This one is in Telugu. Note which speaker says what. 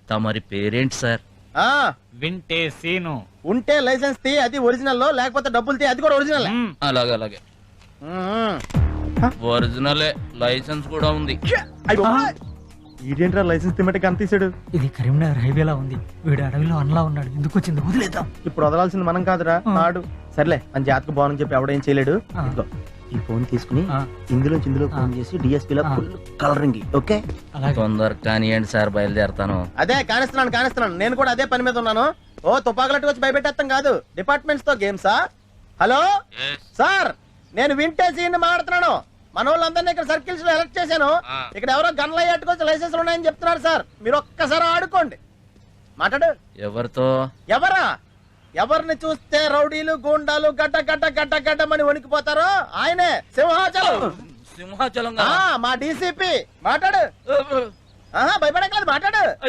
Speaker 1: తమరి పేరేంటి సార్?
Speaker 2: ఆ
Speaker 3: వింటే సీను.
Speaker 2: ఉంటే లైసెన్స్ తీ, అది ఒరిజినల్. లేకపోతే డబ్బులు తీ, అది కూడా ఒరిజినల్.
Speaker 1: అలాగే అలాగే, ఒరిజినలే, లైసెన్స్ కూడా ఉంది.
Speaker 2: ఇదేంట్రా లైసెన్స్ తిమ్మటికి అంత తీసాడు?
Speaker 4: ఇది కరీంనగర్ హైవేలా ఉంది. వీడు అడవిలో అన్లా ఉన్నాడు. ఎందుకు వచ్చింది? వదిలేద్దాం.
Speaker 2: ఇప్పుడు వదలాల్సింది మనం కాదురా, ఆడు. సర్లే, మన జాతకు బాగుందని చెప్పి ఎవడేం చేయలేడు. ఇదిగో, ఈ ఫోన్ తీసుకుని ఇందులో ఫోన్ చేసి డిఎస్పీ లో ఫుల్ కలరింగ్. ఓకే,
Speaker 1: తొందర కానివ్వండి సార్, బయలుదేరతాను.
Speaker 2: అదే కానిస్తున్నాను. నేను కూడా అదే పని మీద ఉన్నాను. ఓ తుపాకులట్టు వచ్చి భయపెట్టేస్తాం కాదు, డిపార్ట్మెంట్స్ తో గేమ్సా? హలో సార్, నేను వింటే సీన్ మాట్లాడుతున్నాను. మన వాళ్ళందరినీ ఇక్కడ సర్కిల్స్ లో ఎలక్ట్ చేశాను. ఇక్కడ ఎవరో గన్లు అయ్యేట్టుకొచ్చి లైసెన్స్ ఉన్నాయని చెప్తున్నారు సార్. మీరు ఒక్కసారి ఆడుకోండి. మాట్లాడు.
Speaker 1: ఎవరితో?
Speaker 2: ఎవరిని చూస్తే రౌడీలు గూండాలు గడ్డ గడ్డ గడ్డ గడ్డమని వణికిపోతారో ఆయనే, సింహాచలం.
Speaker 1: సింహాచలం
Speaker 2: మా డీసీపీ. మాట్లాడు. భయపడకలేదు, మాట్లాడు.